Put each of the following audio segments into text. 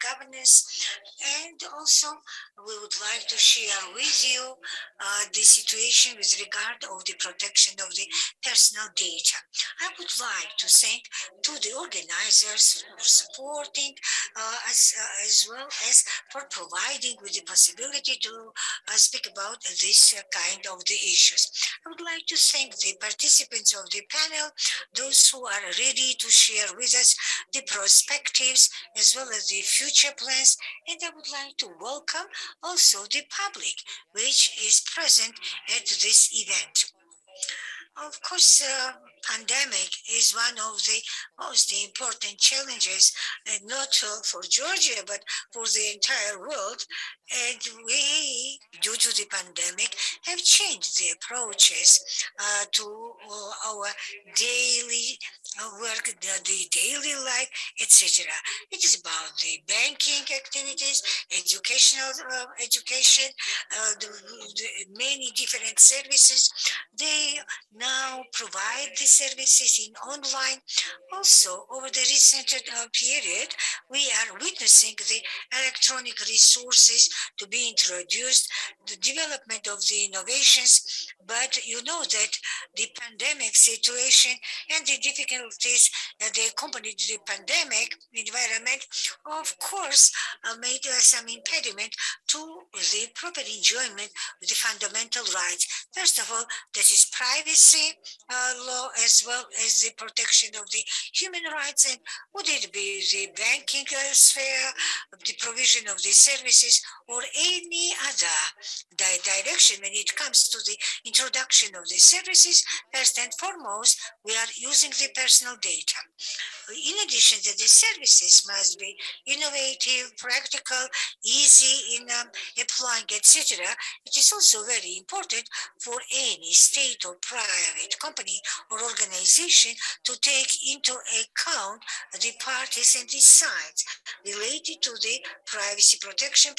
governance, and also we would like to share with you the situation with regard of the protection of the personal data. I would like to thank to the organizers for supporting as well as for providing with the possibility to speak about this kind of the issues. I would like to thank the participants of the panel, those who are ready to share with us the perspectives as well as the future plans, and I would like to welcome also the public which is present at this event. Of course, pandemic is one of the most important challenges, not for Georgia, but for the entire world. And we, due to the pandemic, have changed the approaches to our daily work, the daily life, etc. It is about the banking activities, education, the many different services. They now provide the services in online. Also, over the recent period, we are witnessing the electronic resources to be introduced, the development of the innovations. But you know that the pandemic situation and the difficulties that they accompanied the pandemic environment, of course, made some impediment to the proper enjoyment of the fundamental rights. First of all, that is privacy law as well as the protection of the human rights, and would it be the banking sphere, the provision of the services, or any other direction when it comes to the introduction of the services. First and foremost, we are using the personal data. In addition to the services must be innovative, practical, easy in applying, etc. It is also very important for any state or private company or organization to take into account the parties and the sides related to the privacy protection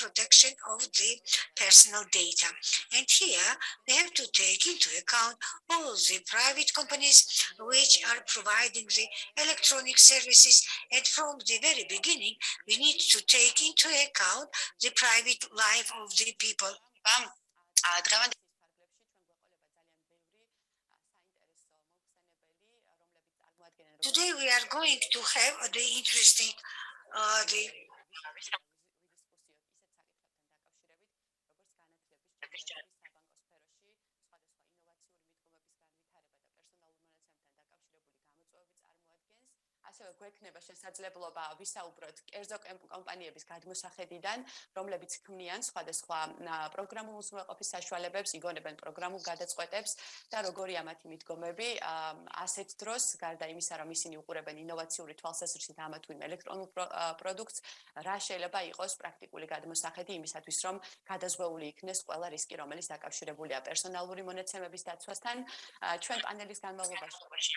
of the personal data. And here we have to take into account all the private companies which are providing the electronic services, and from the very beginning we need to take into account the private life of the people. Today we are going to have the interesting the ასევე გვექნება შესაძლებლობა ვისაუბროთ კერძო კომპანიების გადმოსახედიდან, რომლებიც ქმნიან სხვადასხვა პროგრამულ უზრუნველყოფის საშუალებებს, იგონებენ პროგრამულ გადაწყვეტებს და როგორია მათი მიდგომები ასეთ დროს, გარდა იმისა, რომ ისინი უყურებენ ინოვაციური თვალსაზრისით ამა თუ იმ ელექტრონულ პროდუქტს, რა შეიძლება იყოს პრაქტიკული გადმოსახედი იმისათვის, რომ გადაზღვეული იქნეს ყველა რისკი, რომელიც დაკავშირებულია პერსონალური მონაცემების დაცვასთან. ჩვენ პანელის განმავლობაში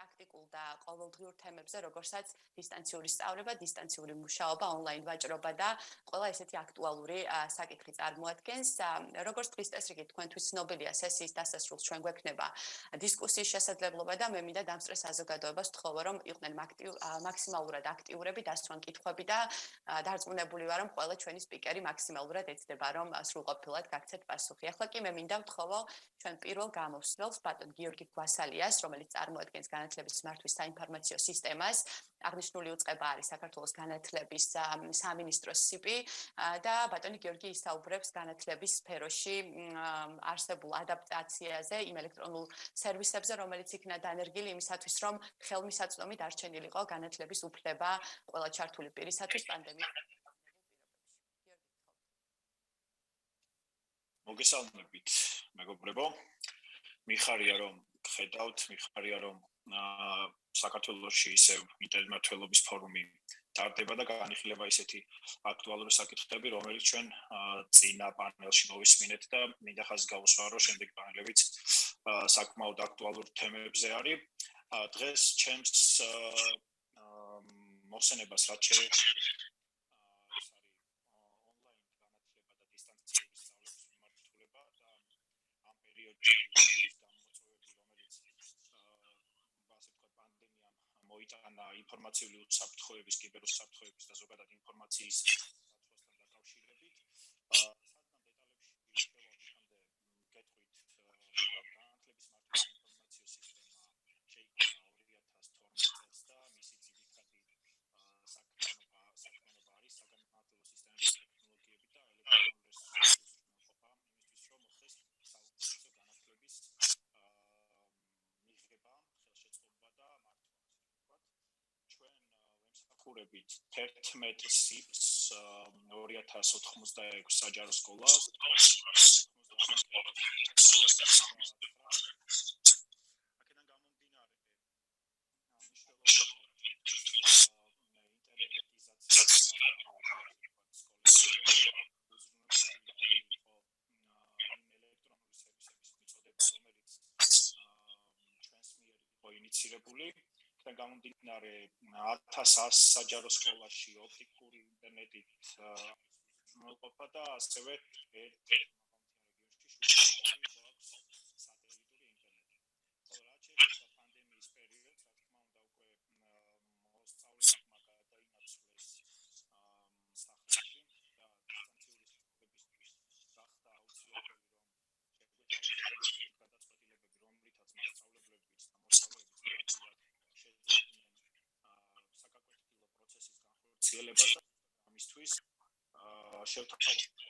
პრაქტიკულ და ყოველდღიურ თემებზე, როგორცაც დისტანციური სწავლება, დისტანციური მუშაობა, ონლაინ ვაჭრობა და ყველა ესეთი აქტუალური საკითხი წარმოადგენს. როგორც დღის წესრიგით თქვენთვის ცნობილია, სესიის დასასრულს ჩვენ გვექნება დისკუსიის შესაძლებლობა და მე მინდა დამსწრე საზოგადოებას ვთხოვო, რომ იყვნენ მაქსიმალურად აქტიურები, დასვან კითხვები და დარწმუნებული ვარ, რომ ყველა ჩვენი სპიკერი მაქსიმალურად ეცდება, რომ სრულყოფილად გაქცეთ პასუხი. ახლა კი მე მინდა ვთხოვო ჩვენ პირველ გამოსვლელს ბატონ გიორგი გვასალიას, რომელიც წარმოადგენს განათლების მართვის საინფორმაციო სისტემას. აღნიშნული უწყება არის საქართველოს განათლების სამინისტროს CP და ბატონი გიორგი ისაუბრებს განათლების სფეროში არსებულ ადაპტაციაზე, იმ ელექტრონულ სერვისებზე, რომელიც იქნა დანერგილი იმისათვის, რომ ხელმისაწვდომი დარჩენილიყო განათლების უფლება ყველა ჩართული პირისათვის პანდემიის. მოგესალმებით, მეგობრებო. მიხარია რომ ხედავთ, მიხარია რომ საქართველოში ისევ ინტერნეტველობის ფორუმი ტარდება და განიხილება ისეთი აქტუალური საკითხები, რომელიც ჩვენ წინა პანელში მოვისმინეთ და მინდა ხაზს გავუსვა, რომ შემდეგი პანელებიც საკმაოდ აქტუალურ თემებზე არის. დღეს ჩემს მოხსენებას რაც შეეხება მოიტანა ინფორმაციული უსაფრთხოების, კიბერუსაფრთხოების და ზოგადად ინფორმაციის საფრთხესთან დაკავშირებით. ხურებით 11 სიფს 2086 საჯარო სკოლა ინიცირებული და გამომდინარე 1100 საჯარო სკოლაში ოპტიკური ინტერნეტით მოყოფა და ასევე ერთ ცილებას ამისთვის შევთავაზეთ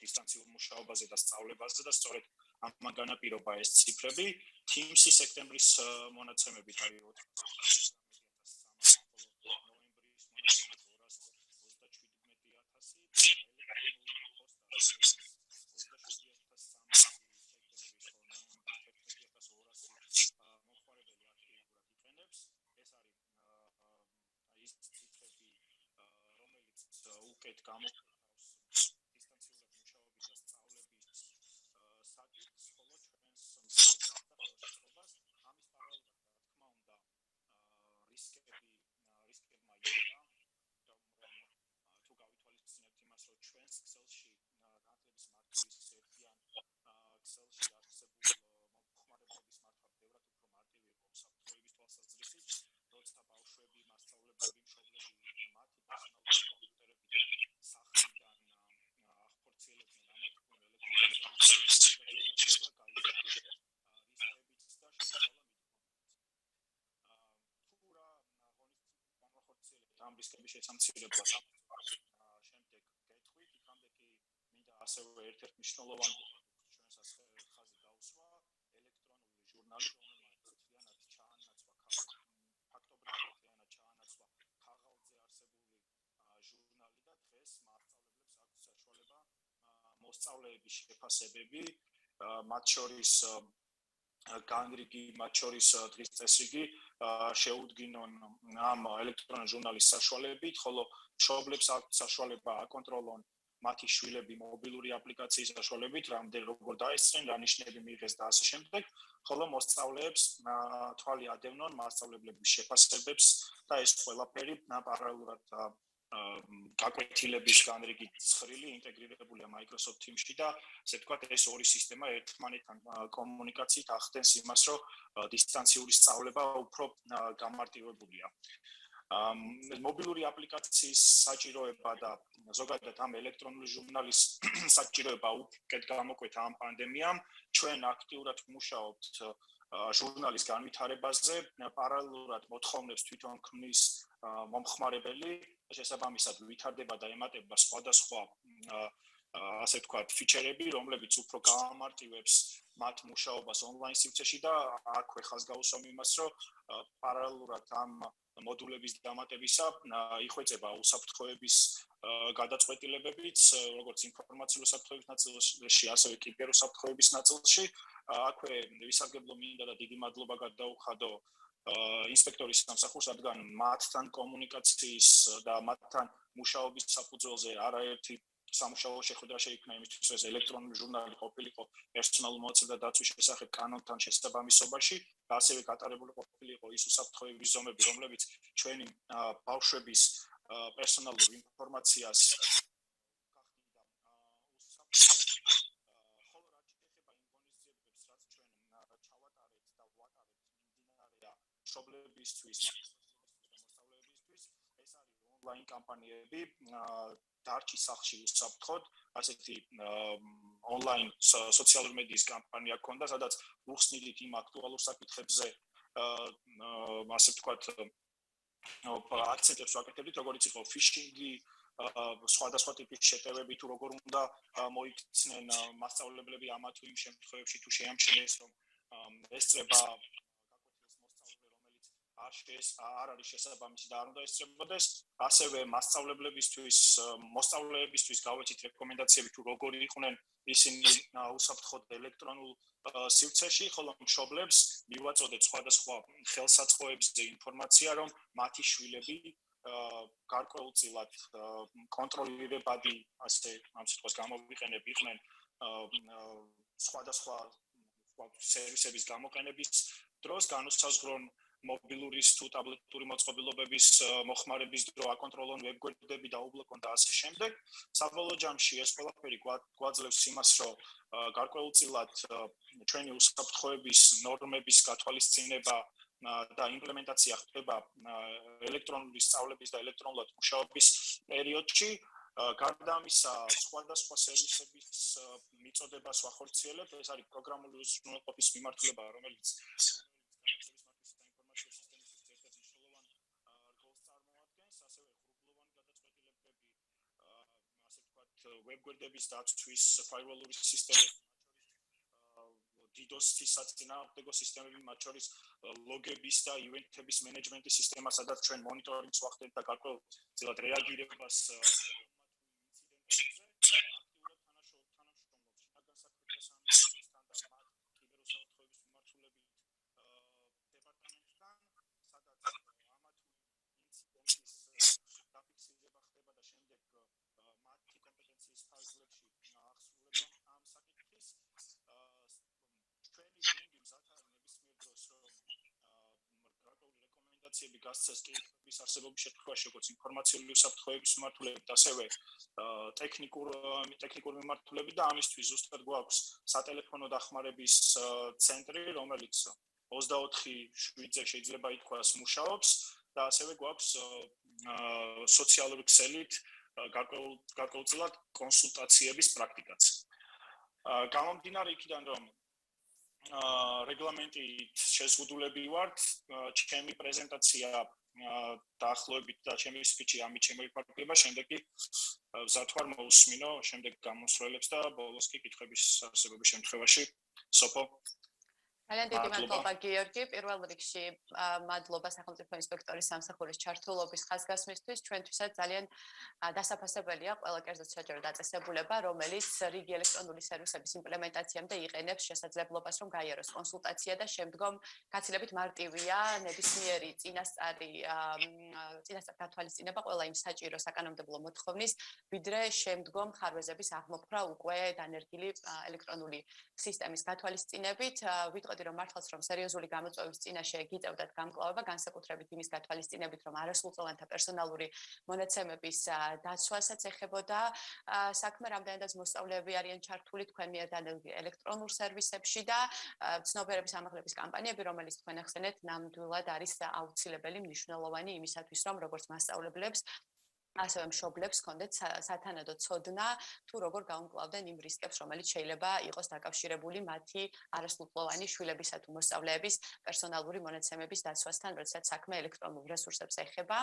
დისტანციურ მუშაობაზე და სწავლებაზე და სწორედ ამან განაპირობა ეს ციფრები. Teams-ი სექტემბრის მონაცემებით არის 27 ამ რისკების შესამცირებლად შემდეგ გეტყვით, იქამდე კი მინდა ასევე ერთ-ერთ მნიშვნელოვან ჩვენსაც ხაზი გაუსვა ელექტრონული ჟურნალი, რომელმაც მთლიანად ჩაანაცვლა ფაქტობრივად ჩაანაცვლა ქაღალდზე არსებული ჟურნალი და დღეს მასწავლებლებს აქვს საშუალება მოსწავლეების შეფასებები, მათ შორის განრიგი, მათ შორის დღის წესრიგი შეუდგინონ ამ ელექტრონული ჟურნალის საშუალებით, ხოლო მშობლებს აქვს საშუალება აკონტროლონ მათი შვილები მობილური აპლიკაციის საშუალებით, რამდენ როგორ დაესწრენ, რა ნიშნები მიიღეს და ასე შემდეგ, ხოლო მოსწავლეებს თვალი ადევნონ მასწავლებლების შეფასებებს და ეს ყველაფერი პარალელურად გაკვეთილების განრიგი ცხრილი ინტეგრირებულია Microsoft Teams-ში და ასე ვთქვათ, ეს ორი სისტემა ერთმანეთთან კომუნიკაციით ახდენს იმას, რომ დისტანციური სწავლება უფრო გამარტივებულია. მობილური აპლიკაციის საჭიროება და ზოგადად ამ ელექტრონული ჟურნალის საჭიროება უკეთ გამოკვეთა ამ პანდემიამ, ჩვენ აქტიურად მუშაობთ ჟურნალის განვითარებაზე, პარალელურად მოთხოვნებს თვითონ ქმნის მომხმარებელი, შესაბამისად ვითარდება და ემატება სხვადასხვა ასე ვთქვათ, ფიჩერები, რომლებიც უფრო გაამარტივებს მათ მუშაობას ონლაინ სივრცეში და აქვე ხაზს გაუსვამ იმას, რომ პარალელურად ამ მოდულების დამატებისა იხვეწება უსაფრთხოების გადაწყვეტილებებიც, როგორც ინფორმაციულ უსაფრთხოების ნაწილში, ასევე კიბერუსაფრთხოების ნაწილში. აქვე ვისარგებლო მინდა და დიდი მადლობა გადაუხადო ინსპექტორის სამსახურს, რადგან მათთან კომუნიკაციის და მათთან მუშაობის საფუძველზე არაერთი სამუშაო შეხვედრა შეიქმნა იმისთვის, რომ ელექტრონული ჟურნალი ყოფილიყო პერსონალურ მონაცემთა დაცვის შესახებ კანონთან შესაბამისობაში, და ასევე გატარებული ყოფილიყო ის უსაფრთხოების ზომები, რომლებიც ჩვენი ბავშვების პერსონალურ ინფორმაციას მშობლებისთვის, მოსწავლეებისთვის, ეს არის ონლაინ კამპანიები დარჩი სახლში უსაფრთხოდ, ასეთი ონლაინ სოციალური მედიის კამპანია ჰქონდა, სადაც უხსნიდით იმ აქტუალურ საკითხებზე, ასე ვთქვათ, აქცენტებს ვაკეთებდით, როგორც იყო ფიშინგი, სხვადასხვა ტიპის შეტევები, თუ როგორ უნდა მოიქცნენ მასწავლებლები ამა თუ იმ შემთხვევებში, თუ შეამჩნიეს, რომ ესწრება არ არის შესაბამისი და არ უნდა ესწრებოდეს, ასევე მოსწავლეებისთვის გავეცით რეკომენდაციები, თუ როგორი იყვნენ ისინი უსაფრთხოდ ელექტრონულ სივრცეში, ხოლო მშობლებს მივაწოდეთ სხვადასხვა ხელსაწყოებზე ინფორმაცია, რომ მათი შვილები გარკვეულწილად კონტროლირებადი, ასე ამ სიტყვას გამოვიყენებ, იყვნენ სხვადასხვა სერვისების გამოყენების დროს, განუსაზღვრონ მობილურის თუ ტაბლეტური მოწყობილობების მოხმარების დრო აკონტროლონ ვებგვერდები და უბლოკონ და ასე შემდეგ. საბოლოო ჯამში ეს ყველაფერი გვაძლევს იმას, რომ გარკვეულწილად ჩვენი უსაფრთხოების ნორმების გათვალისწინება და იმპლემენტაცია ხდება ელექტრონული სწავლების და ელექტრონულად მუშაობის პერიოდში. გარდა ამისა, სხვადასხვა სერვისების მიწოდებას ვახორციელებთ, ეს არის პროგრამული უზრუნველყოფის მიმართულება, რომელიც ვებგვერდების დაცვის ფაირვალური სისტემები, DDoS-ის საწინააღმდეგო სისტემები, მათ შორის ლოგების და ივენთების მენეჯმენტის სისტემა, სადაც ჩვენ მონიტორინგს ვახდენთ და გარკვეულწილად რეაგირებას გასცეს კითხვის არსებობის შემთხვევაში, როგორც ინფორმაციული უსაფრთხოების მიმართულებით, ასევე ტექნიკური მიმართულებით და ამისთვის ზუსტად გვაქვს სატელეფონო დახმარების ცენტრი, რომელიც 24/7-ზე შეიძლება ითქვას მუშაობს და ასევე გვაქვს სოციალური ქსელით გარკვეულწილად კონსულტაციების პრაქტიკაც. გამომდინარე იქიდან, რომ რეგლამენტით შეზღუდულები ვართ, ჩემი პრეზენტაცია დაახლოებით და ჩემი სპიჩი ამით შემოიფარგლება, შემდეგ კი მზად ვარ მოусმინო შემდეგ გამოსვლელებს და ბოლოს კი კითხვების არსებობის შემთხვევაში სოფო. ძალიან დიდი მადლობა გიორგი, პირველ რიგში მადლობა სახელმწიფო ინსპექტორის სამსახურის ჩართულობის ხაზგასმისთვის, ჩვენთვისაც ძალიან დასაფასებელია ყველა კერძოდ საჯარო დაწესებულება, რომელიც რიგი ელექტრონული სერვისების იმპლემენტაციამდე იყენებს შესაძლებლობას, რომ გაიაროს კონსულტაცია და შემდგომ გაცილებით მარტივია ნებისმიერი წინასწარი გათვალისწინება ყველა იმ საჭირო საკანონმდებლო მოთხოვნის, ვიდრე შემდგომ ხარვეზების აღმოფხვრა უკვე დანერგილი ელექტრონული სისტემის გათვალისწინებით. ვიტყოდი რომ მართლაც რომ სერიოზული გამოწვევის წინაშე გიწევდათ გამკლავება, განსაკუთრებით იმის გათვალისწინებით, რომ არასრულწლოვანთა პერსონალური მონაცემების დაცვასაც ეხებოდა საქმე, რამდენადაც მოსწავლეები არიან ჩართული თქვენ მიერ დანერგილ ელექტრონულ სერვისებში და ცნობიერების ამაღლების კამპანიები, რომელიც თქვენ ახსენეთ, ნამდვილად არის აუცილებელი, მნიშვნელოვანი იმისათვის, რომ როგორც მასწავლებლებს ასევე მშობლებს ჰქონდეთ სათანადო ცოდნა თუ როგორ გაუმკლავდნენ იმ რისკებს, რომელიც შეიძლება იყოს დაკავშირებული მათი არასრულყოფილოვანი შვილებისა თუ მოსწავლეების პერსონალური მონაცემების დაცვასთან, როდესაც საქმე ელექტრონულ რესურსებს ეხება.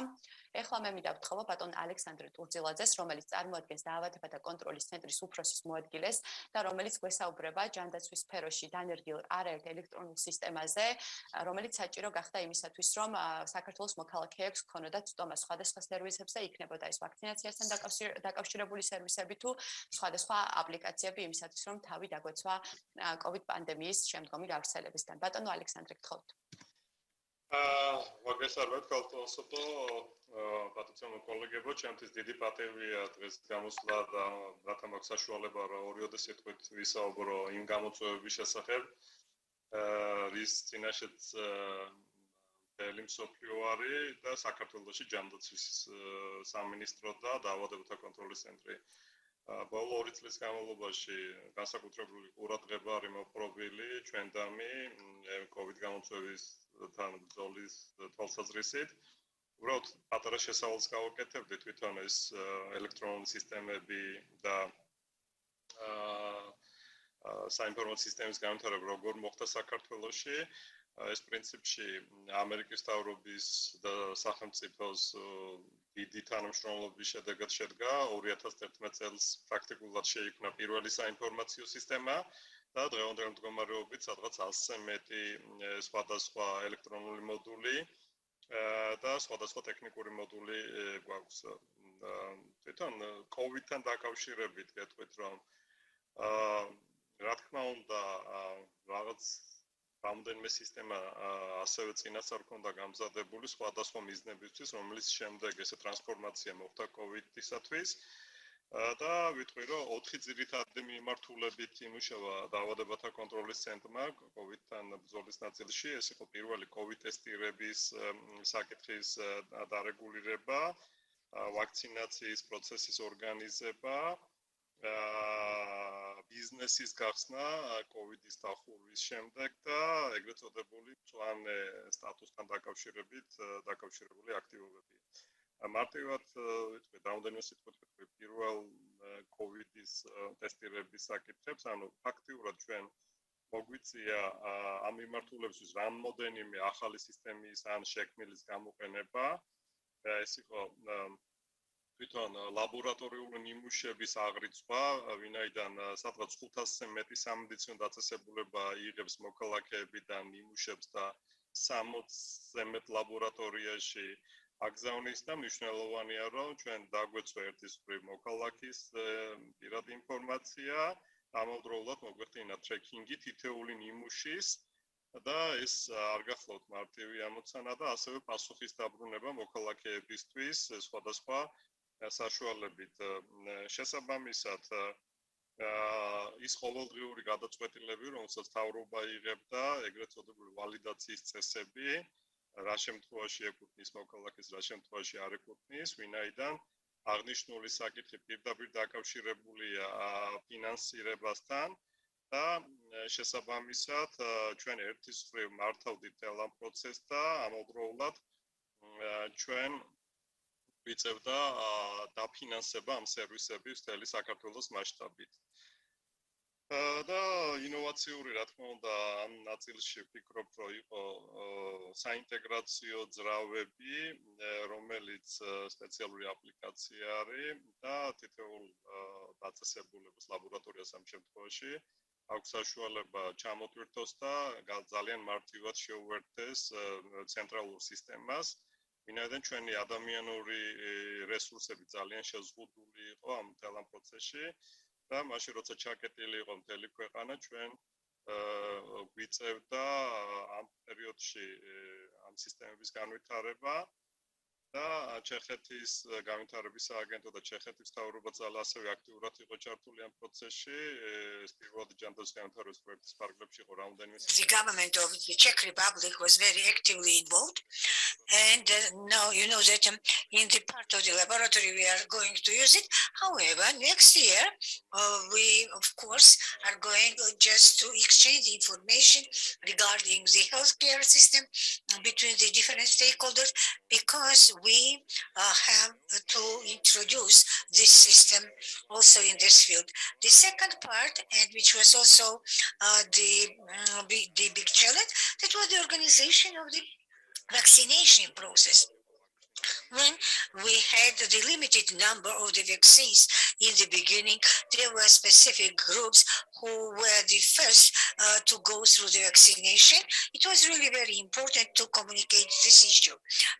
ეხლა მე მინდა ვთხოვო ბატონ ალექსანდრე ტურძილაძეს, რომელიც წარმოადგენს დაავადებათა კონტროლის ცენტრის უფროსის მოადგილეს და რომელიც გვესაუბრება ჯანდაცვის სფეროში დანერგილ არაერთ ელექტრონულ სისტემაზე, რომელიც საჭირო გახდა იმისათვის, რომ საქართველოს მოქალაქეებს ჰქონოდათ ცდომა სხვადასხვა სერვისებზე, იქნებოდა ეს ვაქცინაციასთან დაკავშირებული სერვისები თუ სხვადასხვა აპლიკაციები იმისათვის, რომ თავი დაგვეცვა COVID პანდემიის შემდგომი გავრცელებისგან. ბატონო ალექსანდრე, გთხოვთ. მოგესალმებით ქალწულსო, პატიციო კოლეგებო, ჩემთვის დიდი პატივია დღეს გამოსვლა და რათა მაქვს საშუალება რა ორიოდე სიტყვით ვისაუბრო იმ გამოწვევების შესახებ, რის წინაშეც ელიმსოფლიო არის და საქართველოში ჯანდაცვის სამინისტრო და დაავადებათა კონტროლის ცენტრი. ბოლო 2 წლის განმავლობაში განსაკუთრებული ყურადღება არის მოპყრობილი ჩვენდამი COVID გამოწვევისთან ბრძოლის თვალსაზრისით. უბრალოდ პატარა შესავალს გავაკეთებდი თვითონ ეს ელექტრონული სისტემები და საინფორმაციო სისტემის განვითარება როგორ მოხდა საქართველოში. ეს პრინციპში ამერიკის მთავრობის და სახელმწიფოს დიდი თანამშრომლობის შედეგად შედგა 2011 წელს პრაქტიკულად შეიქმნა პირველი საინფორმაციო სისტემა და დღევანდელ მდგომარეობით სადღაც 100-ზე მეტი სხვადასხვა ელექტრონული მოდული და სხვადასხვა ტექნიკური მოდული გვაქვს. თვითონ COVID-თან დაკავშირებით გეტყვით, რომ რა თქმა უნდა რაღაც რამდენიმე სისტემა ასევე წინასწარ ჰქონდა გამზადებული სხვადასხვა მიზნებისთვის, რომელიც შემდეგ ესე ტრანსფორმაცია მოხდა COVID-ისათვის და ვიტყვი, რომ 4 ძირითადი მიმართულებით იმუშავა დაავადებათა კონტროლის ცენტრმა COVID-თან ბრძოლის ნაწილში. ეს იყო პირველი COVID ტესტირების საკითხის დარეგულირება, ვაქცინაციის პროცესის ორგანიზება, ბიზნესის გახსნა COVID-ის დახურვის შემდეგ და ეგრეთ წოდებული მწვანე სტატუსთან დაკავშირებული აქტივობები. მარტივად ვიტყვი, რამდენიმე სიტყვით ვიტყვი პირველ COVID-ის ტესტირების საკითხებს, ანუ ფაქტიურად ჩვენ მოგვიწია ამ მიმართულებისთვის რამოდენიმე ახალი სისტემის ან შექმნილის გამოყენება. ეს იყო თვითონ ლაბორატორიული ნიმუშების აღრიცხვა, ვინაიდან სადღაც 500-ზე მეტი სამედიცინო დაწესებულება იღებს მოქალაქეებიდან ნიმუშებს და 60-ზე მეტ ლაბორატორიაში აგზავნის და მნიშვნელოვანია, რომ ჩვენ დაგვეცვა ერთის მხრივ მოქალაქის პირადი ინფორმაცია, ამავდროულად მოგვეხდინა ტრეკინგი თითოეული ნიმუშის და ეს არ გახლავთ მარტივი ამოცანა და ასევე პასუხის დაბრუნება მოქალაქეებისთვის სხვადასხვა საშუალებით. შესაბამისად, ის ყოველდღიური გადაწყვეტილები, რომელსაც მთავრობა იღებდა, ეგრეთ წოდებული ვალიდაციის წესები, რა შემთხვევაში ეკუთვნის მოქალაქეს, რა შემთხვევაში არ ეკუთვნის, ვინაიდან აღნიშნული საკითხი პირდაპირ დაკავშირებულია ფინანსირებასთან და შესაბამისად ჩვენ ერთის მხრივ მართავდით ამ პროცესს და ამავდროულად ჩვენ ვიწევდა დაფინანსება ამ სერვისების მთელი საქართველოს მასშტაბით. და ინოვაციური, რა თქმა უნდა, ამ ნაწილში ვფიქრობ, რომ იყო საინტეგრაციო ძრავები, რომელიც სპეციალური აპლიკაცია არის და თითოეულ დაწესებულებას ლაბორატორიას ამ შემთხვევაში აქვს საშუალება ჩამოტვირთოს და ძალიან მარტივად შეუერთდეს ცენტრალურ სისტემას. ვინაიდან ჩვენი ადამიანური რესურსები ძალიან შეზღუდული იყო ამ მთელ ამ პროცესში და მაშინ როცა ჩაკეტილი იყო მთელი ქვეყანა, ჩვენ გვიწევდა ამ პერიოდში ამ სისტემების განვითარება და ჩეხეთის განვითარების სააგენტო და ჩეხეთის მთავრობაც ასევე აქტიურად იყო ჩართული ამ პროცესში. ეს პირველი ჯანდაცვის განვითარების პროექტის ფარგლებში იყო რამდენიმე. The government of the Czech Republic was very actively involved And now you know that in the part of the laboratory we are going to use it. However, next year we of course are going just to exchange information regarding the healthcare system between the different stakeholders, because we have to introduce this system also in this field. The second part, and which was also the big challenge, that was the organization of the vaccination process. When we had the limited number of the vaccines in the beginning, there were specific groups who were the first to go through the vaccination. It was really very important to communicate this issue,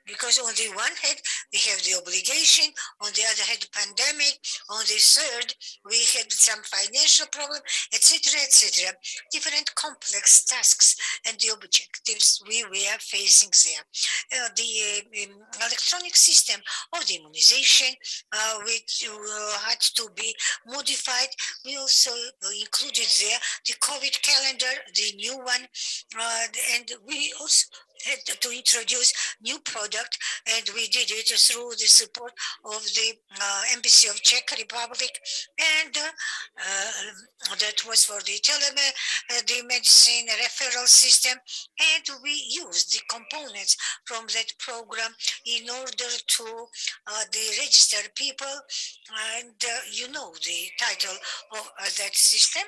because on the one hand we have the obligation, on the other hand pandemic, on the third we had some financial problem, etc., etc. Different complex tasks and the objectives we were facing there. The electronic system of the immunization, which had to be modified. We also included there the COVID calendar, the new one, and we also had to introduce new product, and we did it through the support of the Embassy of Czech Republic, and that was for the the medicine referral system, and we used the components from that program in order to the register people, and you know the title of that system.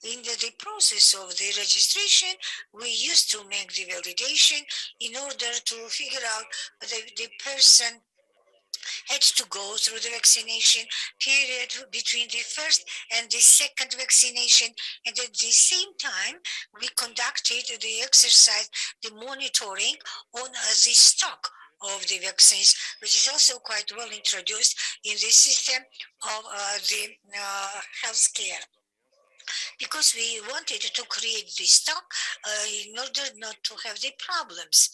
In the process of the registration, we used to make the validation in order to figure out the person had to go through the vaccination period between the first and the second vaccination. And at the same time, we conducted the exercise, the monitoring on the stock of the vaccines, which is also quite well introduced in the system of the healthcare, because we wanted to create this stock in order not to have the problems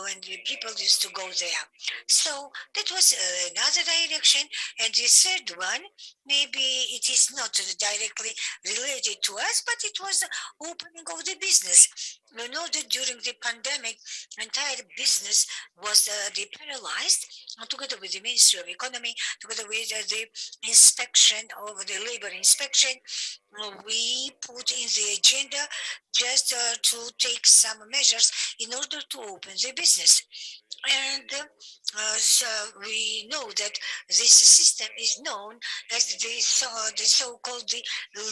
when the people used to go there. So that was another direction. And the third one, maybe it is not directly related to us, but it was the opening of the business. We know that during the pandemic, entire business was paralyzed, together with the Ministry of Economy, together with the inspection of the labor inspection. We put in the agenda just to take some measures in order to open the business. And so we know that this system is known as the so-called the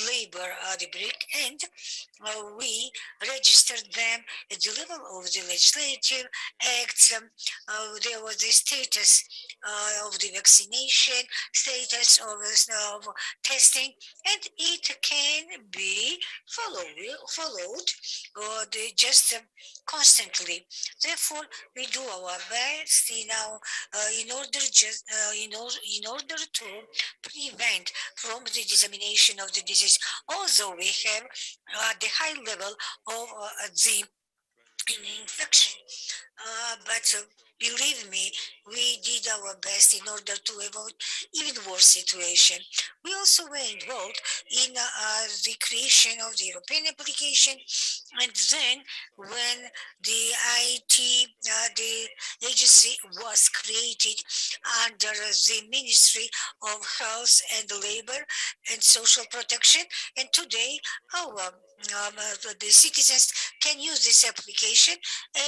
labor rubric, and we registered them at the level of the legislative acts. There was the status of the vaccination, status of testing, and it can be followed or just constantly. Therefore, we do our best in order to prevent from the dissemination of the disease. Although we have the high level of the infection, but believe me, we did our best in order to avoid even worse situation. We also were involved in the creation of the European application, and then when the IT, the agency was created under the Ministry of Health and Labor and Social Protection, and today our the citizens can use this application,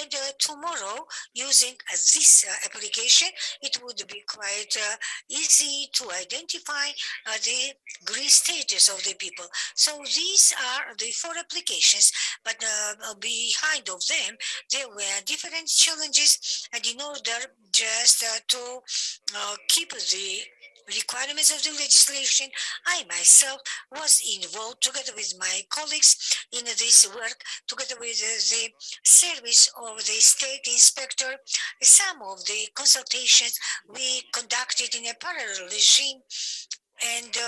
and tomorrow using this application it would be quite easy to identify the green status of the people. So these are the four applications, but behind of them there were different challenges, and in order just to keep the requirements of the legislation, I myself was involved together with my colleagues in this work, together with the service of the state inspector. Some of the consultations we conducted in a parallel regime, and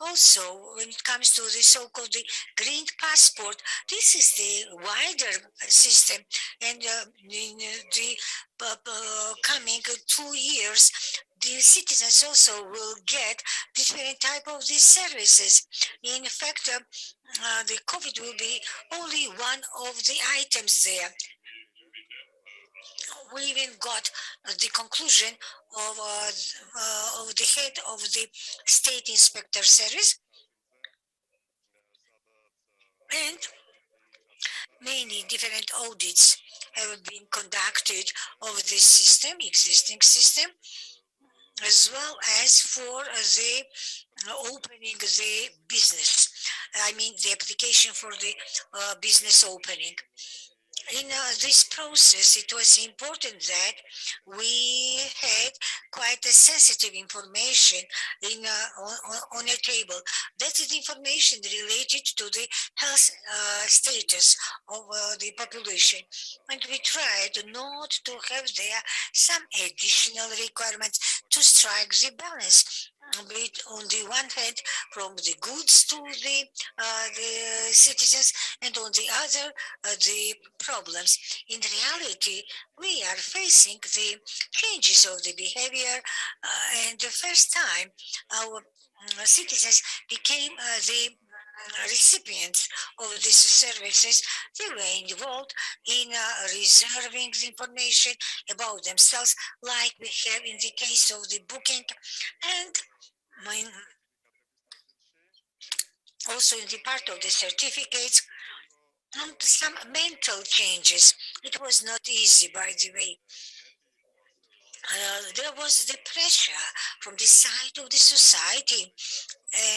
also, when it comes to the so-called the green passport, this is the wider system, and in the coming 2 years, the citizens also will get different type of these services. In fact, the COVID will be only one of the items there. We even got the conclusion of the head of the State Inspector Service, and many different audits have been conducted of this system, existing system, as well as for the opening the business. I mean, the application for the business opening. In this process, it was important that we had quite a sensitive information on a table. That is information related to the health status of the population. And we tried not to have there some additional requirements to strike the balance. But on the one hand, from the goods to the citizens, and on the other, the problems. In reality, we are facing the changes of the behavior, and the first time our citizens became the recipients of these services. They were involved in reserving the information about themselves, like we have in the case of the booking, and also in the part of the certificates, and some mental changes. It was not easy, by the way. There was the pressure from the side of the society,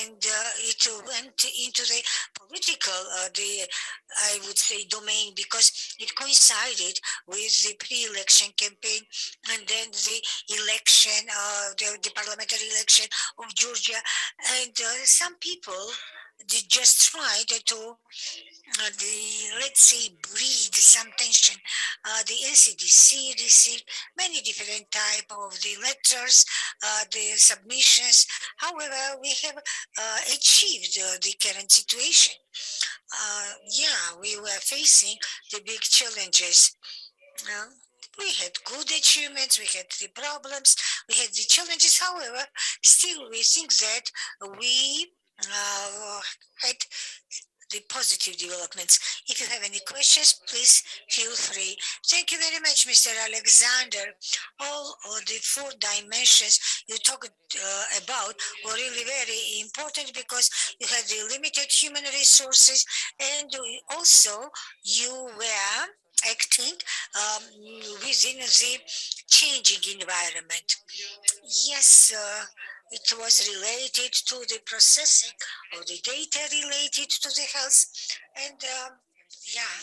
and it went into the political, I would say, domain, because it coincided with the pre-election campaign, and then the election, the parliamentary election of Georgia, and some people they just tried to let's say, breed some tension. The NCDC received many different type of the letters, the submissions. However, we have achieved the current situation. Yeah, we were facing the big challenges. Uh, we had good achievements, we had the problems, we had the challenges. However, still we think that we had the positive developments. If you have any questions, please feel free. Thank you very much, Mr. Alexander. All of the four dimensions you talked about were really very important, because you had the limited human resources, and also you were acting within the changing environment. Yes, it was related to the processing of the data related to the health, and yeah,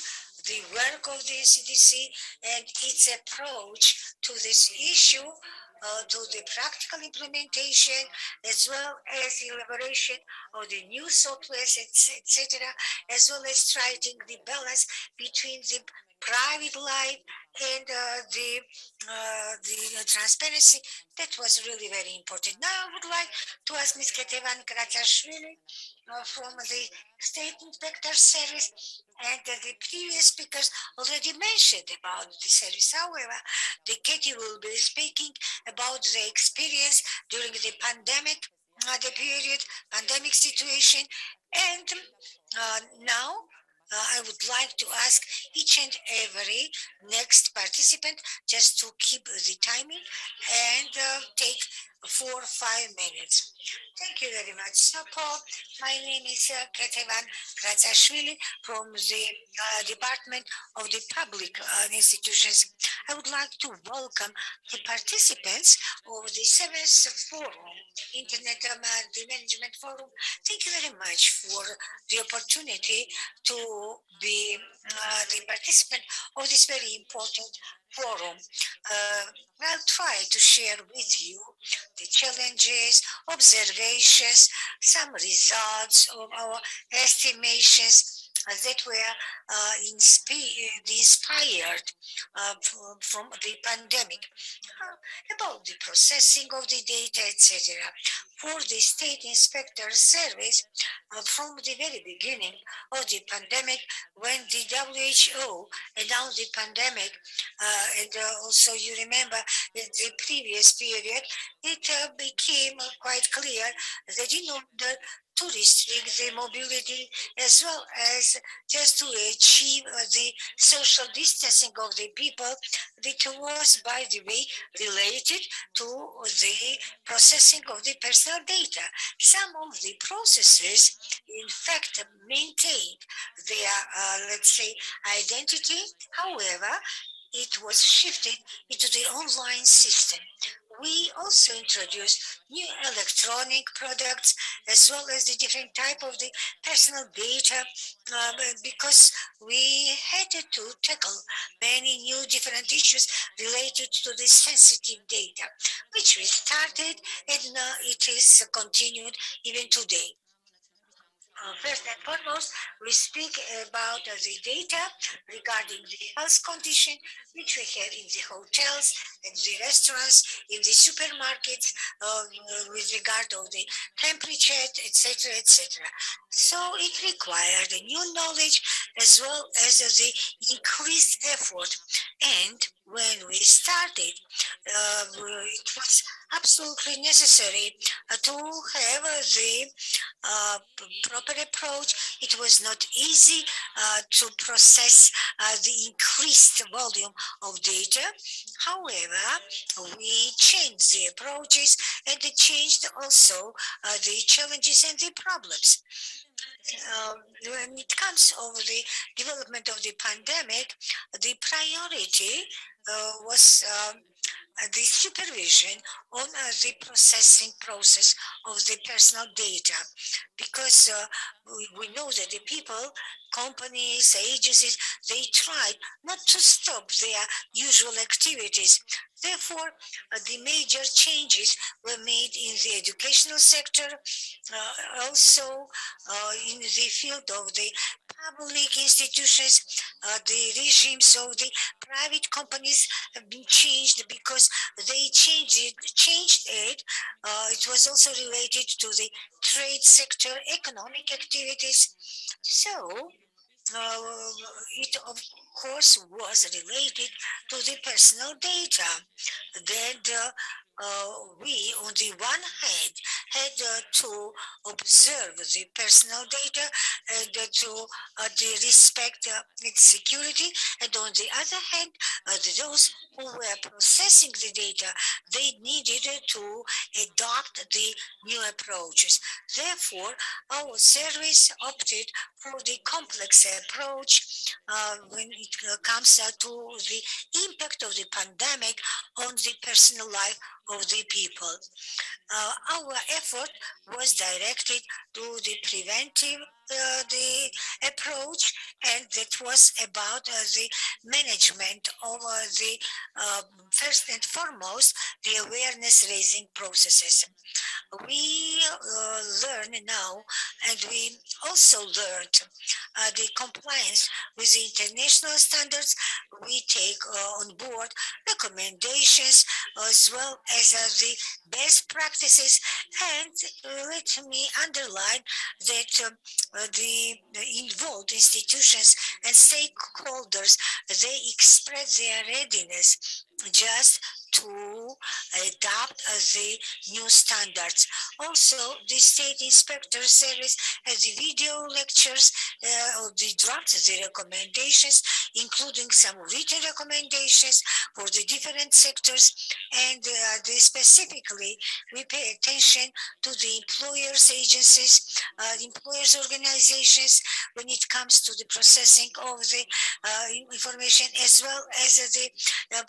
the work of the CDC and its approach to this issue, to the practical implementation, as well as the elaboration of the new softwares, etc., as well as striking the balance between the private life and the transparency. That was really very important. Now I would like to ask Ms. Ketevan Kratashvili from the State Inspector Service, and the previous speakers already mentioned about the service. However, the Katie will be speaking about the experience during the pandemic, the period, pandemic situation, and now I would like to ask each and every next participant just to keep the timing and take 4 or 5 minutes. Thank you very much. So, Paul, my name is Ketevan Kratsashvili from the Department of the Public Institutions. I would like to welcome the participants of the 7th Forum, Internet the Management Forum. Thank you very much for the opportunity to be the participant of this very important forum. I'll try to share with you the challenges, observations, some results of our estimations that were inspired from the pandemic, about the processing of the data, etc. For the State Inspector Service, from the very beginning of the pandemic, when the WHO announced the pandemic, and also you remember in the previous period, it became quite clear that in order to restrict the mobility as well as just to achieve the social distancing of the people. It was, by the way, related to the processing of the personal data. Some of the processes, in fact, maintained their, let's say, identity. However, it was shifted into the online system. We also introduced new electronic products as well as the different type of the personal data because we had to tackle many new different issues related to the sensitive data, which we started and it is continued even today. First and foremost, we speak about the data regarding the health condition which we have in the hotels, in the restaurants, in the supermarkets, with regard of the temperature, etc., etc. So it required a new knowledge as well as the increased effort. And when we started, it was absolutely necessary to have the proper approach. It was not easy to process the increased volume of data. However, we changed the approaches and it changed also the challenges and the problems. When it comes of the development of the pandemic, the priority was the supervision on the processing process of the personal data because we know that the people, companies, agencies, they tried not to stop their usual activities. Therefore, the major changes were made in the educational sector, also in the field of the public institutions, the regimes of the private companies have been changed because they changed it. It was also related to the trade sector, economic activities. So it of course was related to the personal data. Then we, on the one hand, had to observe the personal data and to the respect its security, and on the other hand, those who were processing the data, they needed to adopt the new approaches. Therefore, our service opted for the complex approach when it comes to the impact of the pandemic on the personal life of the people. Our effort was directed to the preventive the approach, and that was about the management of the first and foremost the awareness raising processes. We learn now, and we also learned the compliance with the international standards. We take on board recommendations as well as the best practices. And let me underline that the involved institutions and stakeholders, they express their readiness just to adopt the new standards. Also, the State Inspector Service has video lectures of the drafts, the recommendations, including some written recommendations for the different sectors, and specifically we pay attention to the employers agencies, employers organizations when it comes to the processing of the information as well as the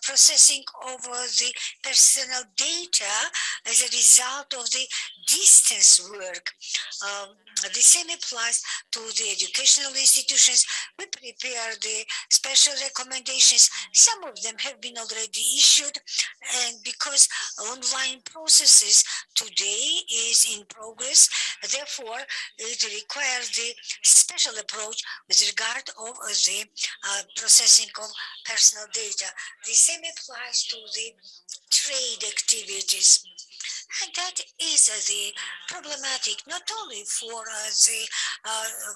processing of the personal data as a result of the distance work. The same applies to the educational institutions. We prepare the special recommendations. Some of them have been already issued, and because online processes today is in progress, therefore it requires the special approach with regard of the processing of personal data. The same applies to the trade activities. And that is the problematic not only for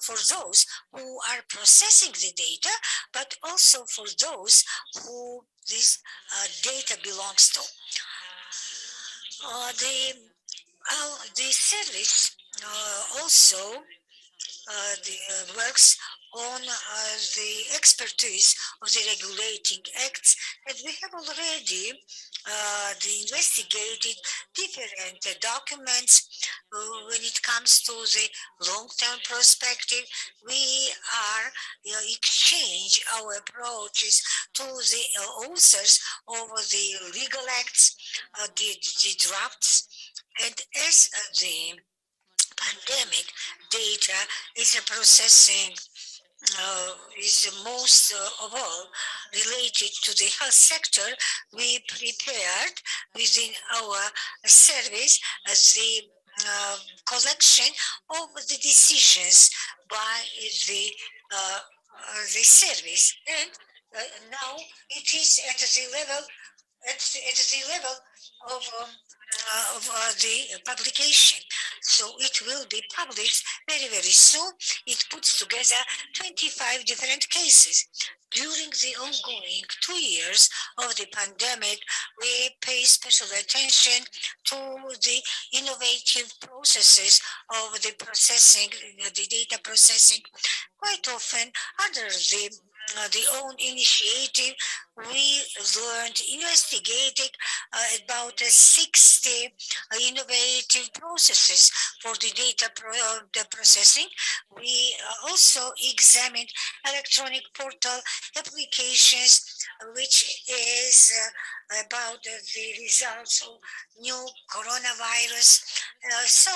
those who are processing the data, but also for those who this data belongs to. The service also the works on the expertise of the regulating acts, and we have already the investigated different documents when it comes to the long-term perspective. We are exchange our approaches to the authors of the legal acts, the drafts, and as the pandemic data is a processing is the most of all related to the health sector. We prepared within our service the collection of the decisions by uh, the service, and now it is at the level at the level of the publication. So it will be published very, very soon. It puts together 25 different cases. During the ongoing 2 years of the pandemic, we pay special attention to the innovative processes of the processing, the data processing. Quite often, under the own initiative, we learned investigating about 60 innovative processes for the data the processing. We also examined electronic portal applications, which is about the results of new coronavirus. So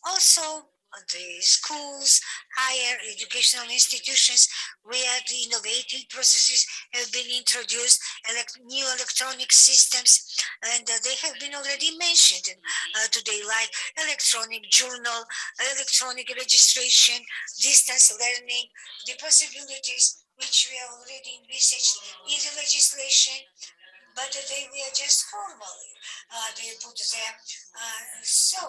also the schools, higher educational institutions where the innovative processes have been introduced, new electronic systems, and they have been already mentioned today, like electronic journal, electronic registration, distance learning, the possibilities which we already envisaged in the legislation, but they were just formally they put there. So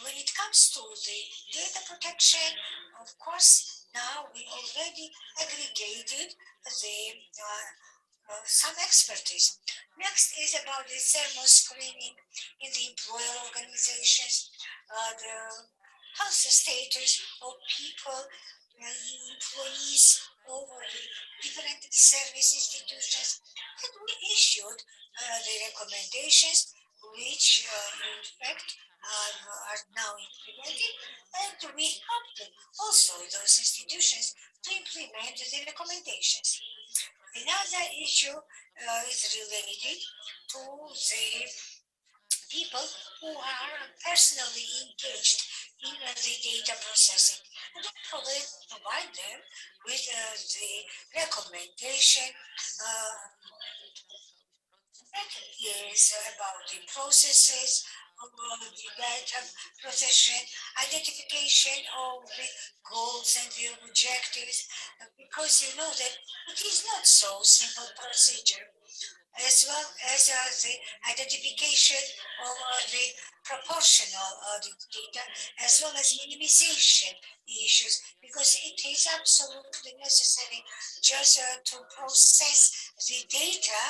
when it comes to the data protection, of course, now we already aggregated the some expertise. Next is about the thermal screening in the employer organizations, the health status of people, employees over the different service institutions, and we issued the recommendations which in fact are now implemented, and we helped also those institutions to implement the recommendations. Another issue is related to the people who are personally engaged in the data processing. And we provide them with the recommendation that is about the processes of the data processing, identification of the goals and the objectives, because you know that it is not so simple procedure, as well as the identification of the proportional the data, as well as minimization issues, because it is absolutely necessary just to process the data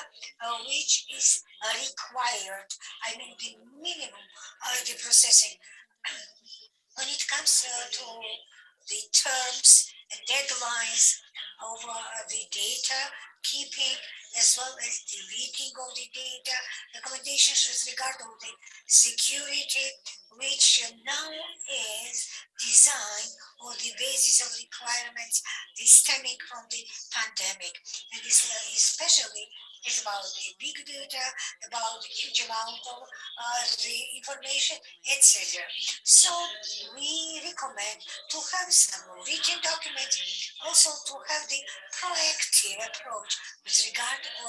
which is required. I mean, the minimum the processing. When it comes to the terms and deadlines of the data keeping, as well as deleting of the data, recommendations with regard to the security, which now is designed on the basis of requirements stemming from the pandemic, and is especially is about the big data, about the huge amount of the information, etc. So we recommend to have some written documents, also to have the proactive approach with regard to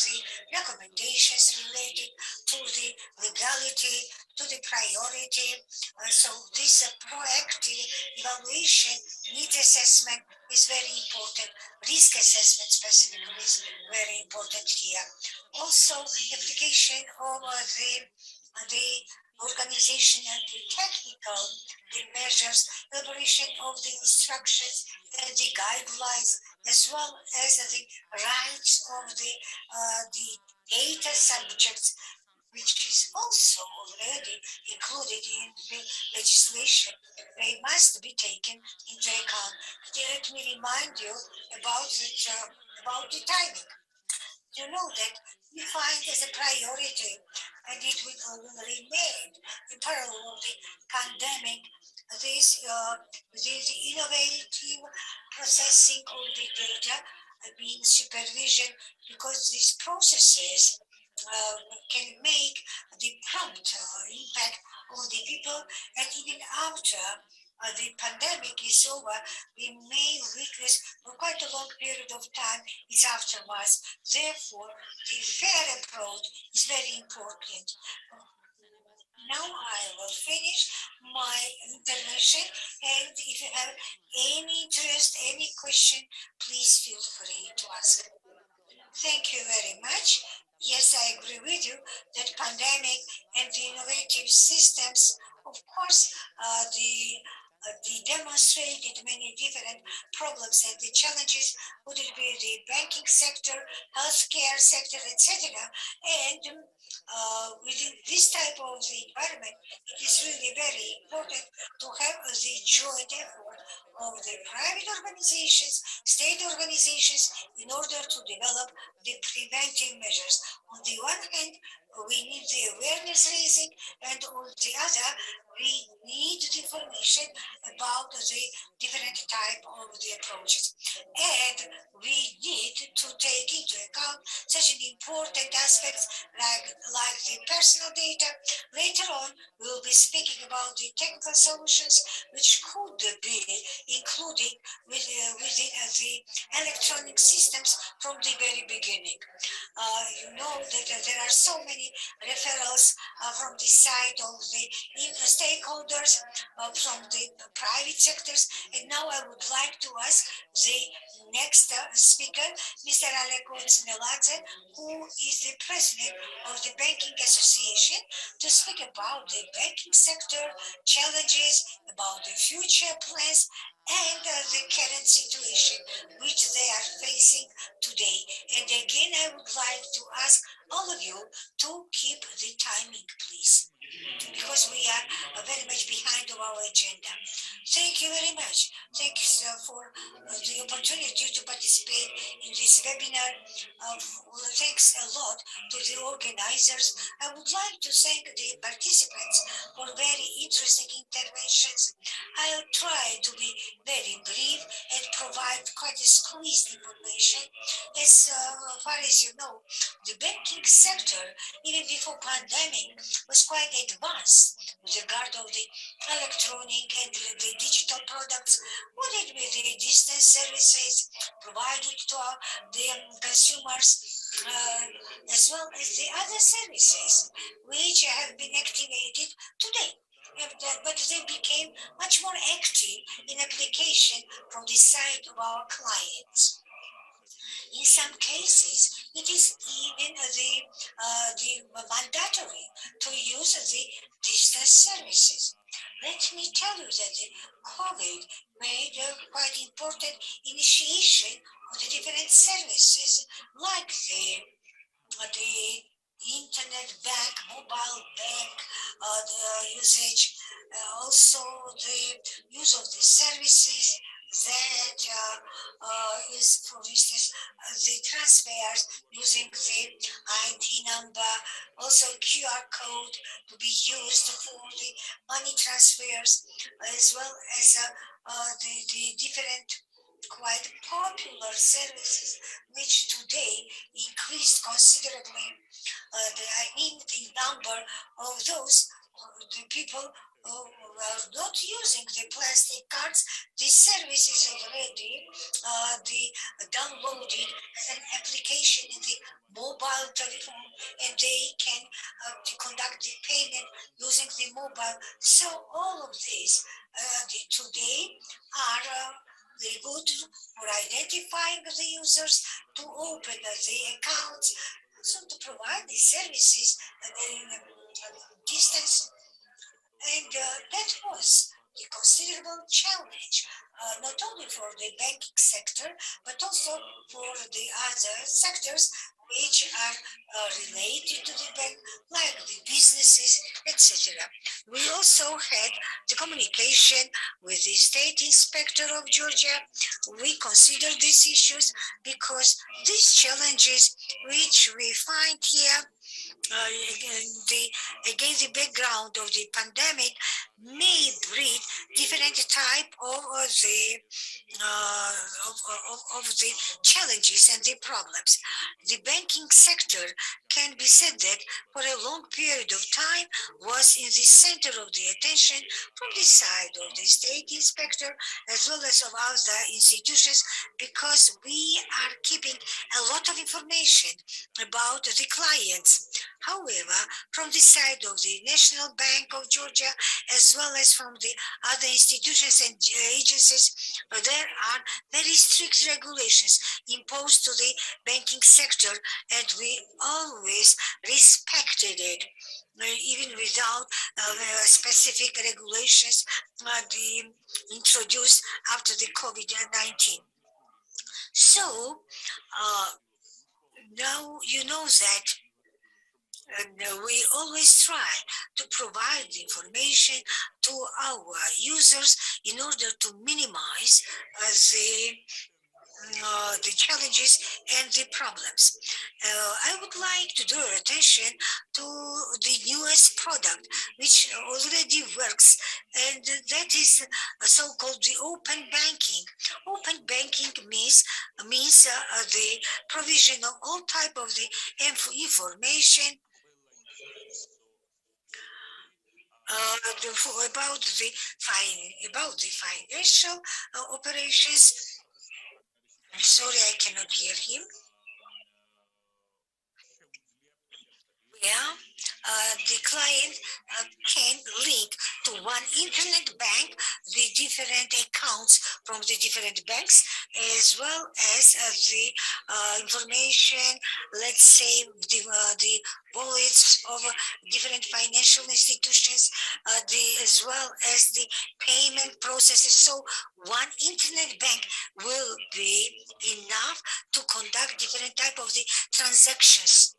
the recommendations related to the legality, to the priority. So this proactive evaluation, need assessment is very important. Risk assessment specifically is very important here. Also, application of the organization and the technical the measures, elaboration of the instructions and the guidelines, as well as the rights of the data subjects, which is also already included in the legislation, they must be taken into account. Let me remind you about the timing. You know that we find as a priority, and it will remain in parallel with the pandemic, this innovative processing of the data, being supervision, because these processes can make the prompt impact on the people, and even after the pandemic is over, we may witness for quite a long period of time its aftermath. Therefore, the fair approach is very important. Now I will finish my intervention, and if you have any interest, any question, please feel free to ask. Thank you very much. Yes, I agree with you that pandemic and the innovative systems, of course, the demonstrated many different problems and the challenges, would it be the banking sector, healthcare sector, etc. And within this type of the environment, it is really very important to have the joint effort of the private organizations, state organizations, in order to develop the preventive measures. On the one hand, we need the awareness raising, and on the other, we need the information about the different type of the approaches. And we need to take into account such an important aspects like the personal data. Later on, we will be speaking about the technical solutions which could be including within the electronic systems from the very beginning. You know that there are so many referrals from the side of the stakeholders, from the private sectors. And now I would like to ask the next speaker, Mr. Aleko Meladze, who is the president of the Banking Association, to speak about the banking sector challenges, about the future plans, and the current situation which they are facing today. And again, I would like to ask all of you to keep the timing, please, because we are very much behind of our agenda. Thank you very much. Thanks for the opportunity to participate in this webinar. Thanks a lot to the organizers. I would like to thank the participants for very interesting interventions. I'll try to be very brief and provide quite a squeezed information. As far as you know, the banking sector, even before pandemic, was quite advanced with regard of the electronic and the digital products, would it be the distance services provided to the consumers, as well as the other services which have been activated today. But they became much more active in application from the side of our clients. In some cases, it is even the mandatory to use the distance services. Let me tell you that the COVID made a quite important initiation of the different services, like the internet bank, mobile bank, the usage, also the use of the services that is, for instance, the transfers using the ID number, also QR code to be used for the money transfers, as well as the different quite popular services which today increased considerably. The number of those the people who are not using the plastic cards. This service is already downloaded as an application in the mobile telephone, and they can conduct the payment using the mobile. So all of these today are very good for identifying the users, to open the accounts, so to provide the services in a distance. And that was a considerable challenge, not only for the banking sector, but also for the other sectors which are related to the bank, like the businesses, etc. We also had the communication with the state inspector of Georgia. We consider these issues because these challenges which we find here against the background of the pandemic may breed different type of the challenges and the problems. The banking sector can be said that for a long period of time was in the center of the attention from the side of the state inspector as well as of other institutions because we are keeping a lot of information about the clients. However, from the side of the National Bank of Georgia as well as from the other institutions and agencies, there are very strict regulations imposed to the banking sector, and we always respected it. Even without specific regulations introduced after the COVID-19. So now you know that we always try to provide the information to our users in order to minimize the challenges and the problems. I would like to draw your attention to the newest product which already works, and that is so-called the open banking. Open banking means the provision of all type of the information about the financial operations. I'm sorry, I cannot hear him. Yeah, the client can link to one internet bank the different accounts from the different banks, as well as the information, let's say the wallets of different financial institutions, as well as the payment processes. So one internet bank will be enough to conduct different type of the transactions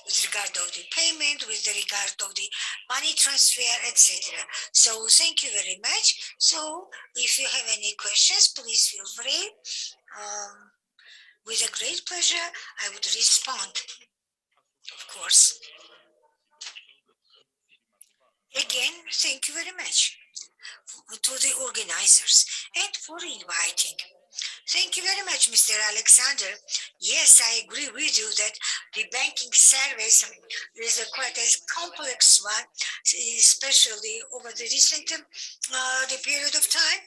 with regard of the payment, with the regard of the money transfer, etc. So thank you very much. So if you have any questions, please feel free. With a great pleasure, I would respond, of course. Again, thank you very much to the organizers and for inviting. Thank you very much, Mr. Alexander. Yes, I agree with you that the banking service is quite a complex one, especially over the recent the period of time.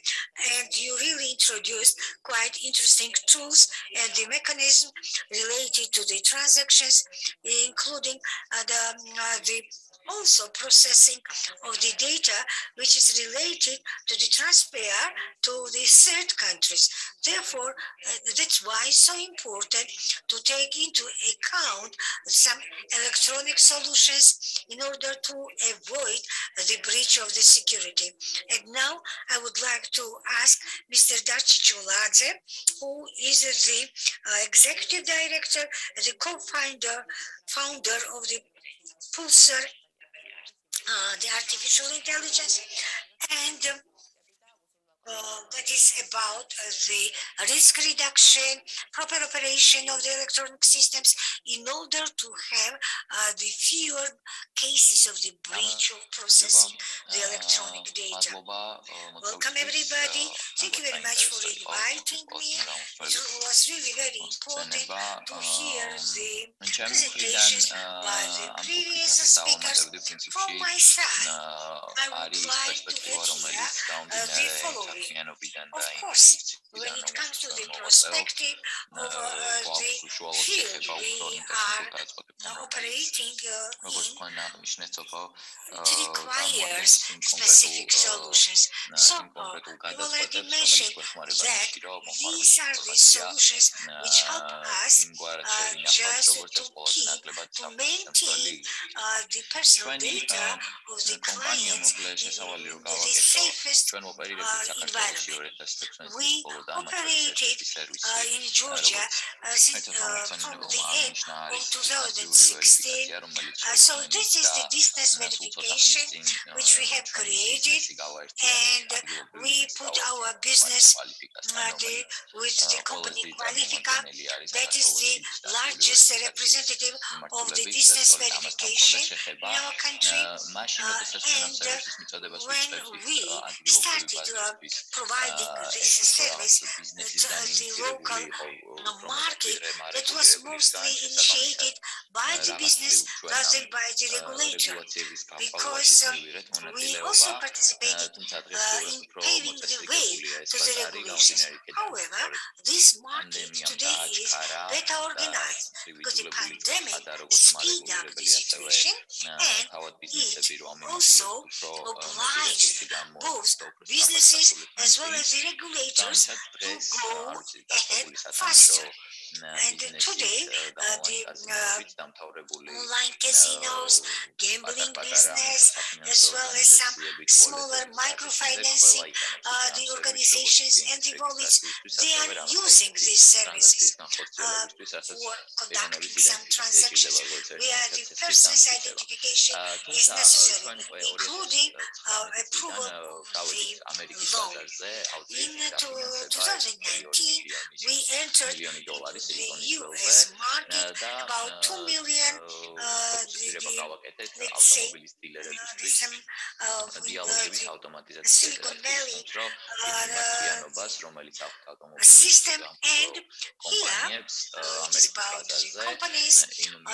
And you really introduced quite interesting tools and the mechanism related to the transactions, including the also processing of the data which is related to the transfer to the third countries. Therefore, that's why it's so important to take into account some electronic solutions in order to avoid the breach of the security. And now I would like to ask Mr. Darci Choladze, who is the executive director, the founder of the Pulsar, the artificial intelligence, and that is about the risk reduction, proper operation of the electronic systems in order to have the fewer cases of the breach of processing the electronic data. Welcome everybody. Thank you very much for inviting me. It was really very important to hear the presentations by the previous speakers. From my side, I would like to add here the following. Of course, when it comes to the perspective of the field we are operating in, it requires specific solutions. So you already mentioned that these are the solutions which help us just to maintain the personal data of the clients in შესავალი რომ the გავაკეთო safest ჩვენ ვოპერირებდით საქართველოში environment. 2016 We წლის ბოლოდან მათ შორის operated ერთ-ერთი სერვისი in Georgia როგორც from the end აღნიშნა of არის 2016. ვერიფიკაცია რომელიც So this is the distance verification which we have created, and we put our business with the company Qualifica. That is the largest representative of the distance verification in our country. And when we started providing this service to the local market, that was mostly initiated by the business rather than by the regulator, because we also participated in paving the way to the regulations. However, this market today is better organized because the pandemic speed up the situation, and it also obliged both businesses as well as the regulators to go ahead faster. And today, the online casinos, gambling business, as well as some smaller microfinancing, the organizations and the wallets, they are using these services for conducting some transactions where the person's identification is necessary, including approval of the loan. In 2019, we entered the US market about 2 million, let's say, Silicon Valley system, and here it is about the companies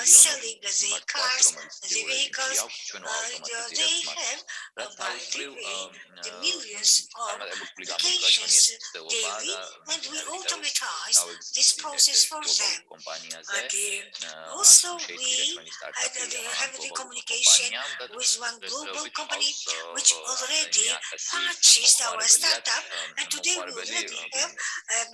selling the cars, the vehicles. They have by the way the millions of applications daily, and we automatize this process for them. Also, we have the communication with one global company which already purchased our startup, and today we already have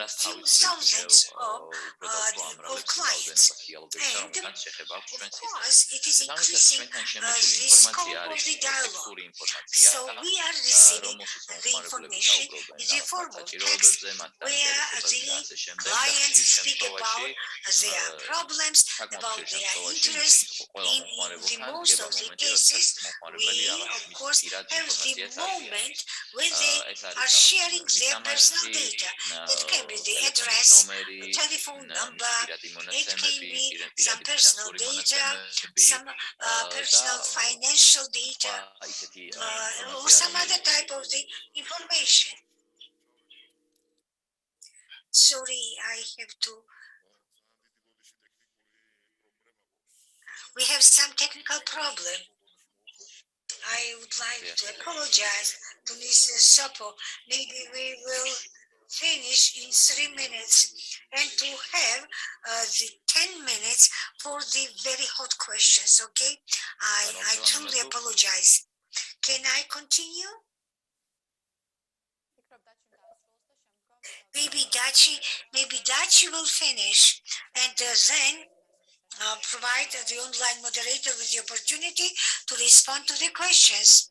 a few thousands of clients. And of course, it is increasing the scope of the dialogue. So we are receiving the information in the form of text, where the clients speak about their problems, about their interests. In the most of the cases, we of course have the moment when they are sharing their personal data. It can be the address, telephone number, it can be some personal data, some personal financial data, or some other type of the information. Sorry, I have to. We have some technical problem. I would like to apologize to Mr. Sopo. Maybe we will finish in 3 minutes, and to have the 10 minutes for the very hot questions, okay? I truly apologize. Can I continue? Maybe Dachi will finish, and then provide the online moderator with the opportunity to respond to the questions.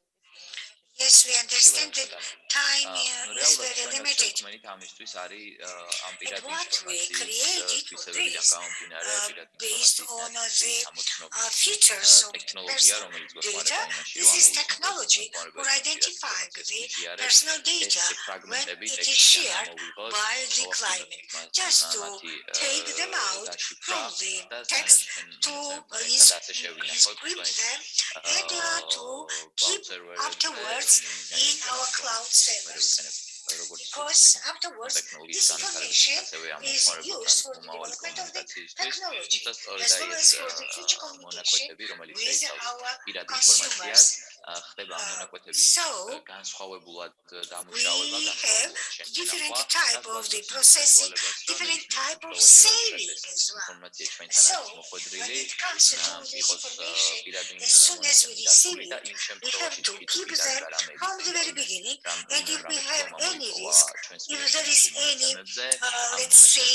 Yes, we understand that time is very limited. And what we created for this, based on the features of personal data, this is technology for identifying the personal data when it is shared by the client. Just to take them out from the text, to encrypt them, and to keep afterwards in our cloud servers. Because afterwards, this information is used for the development of the technology, as well as for the future communication with our consumers. So, we have different type of the processing, different type of saving as well. So, when it comes to this information, as soon as we receive it, we have to keep them from the very beginning, and if we have any risk, if there is any, let's say,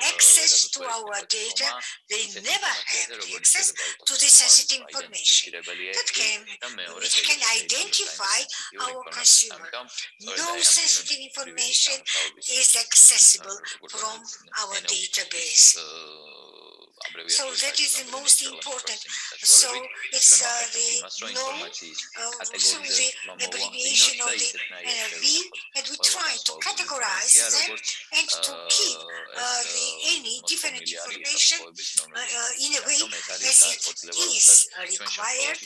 access to our data, they never have the access to the sensitive information. That can, it can identify our consumer. No sensitive information is accessible from our database. So that is the most important. So it's the abbreviation of the NRV, and we try to categorize them and to keep any different information in a way as it is required